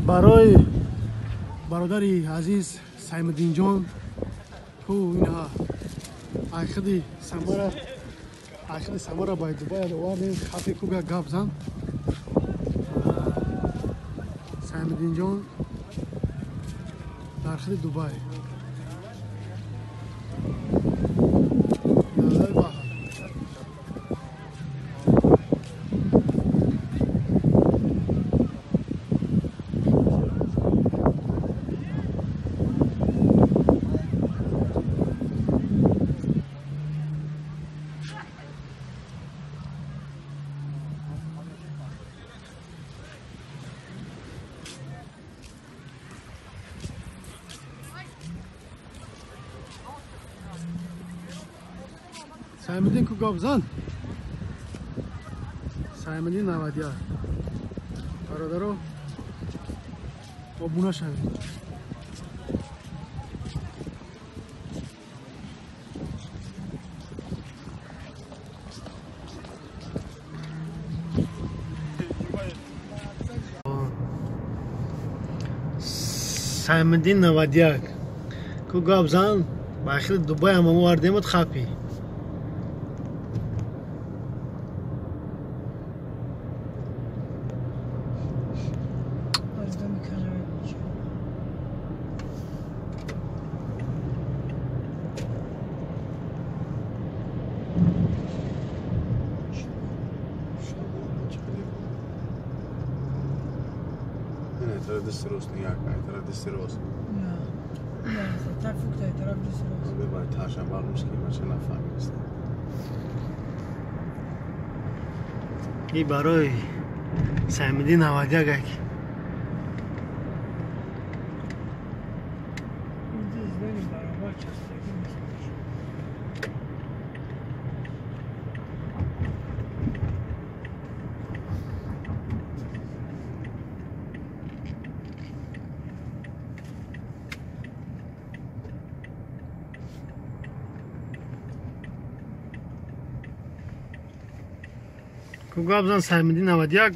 برای برادری عزیز سایمودین جان کو اینا آخری سمره باید دوباره آوردیم خفه کوبه گاب زن سایمودین جان آخری دوبای سایمودین کو گاب زن سایمودین نوادیار برادرو بابونه شوید سایمودین نوادیار کو گاب زن با آخر دوبای هم آوردیم خفی دستروس نگاه کنید طرف دستروس نه طرف فوقتای طرف دستروس بباید تاشم معلومش که من چه نفهمی است این برای سایمودین نوادیار گک کو گاب زن سایمودین نوادیار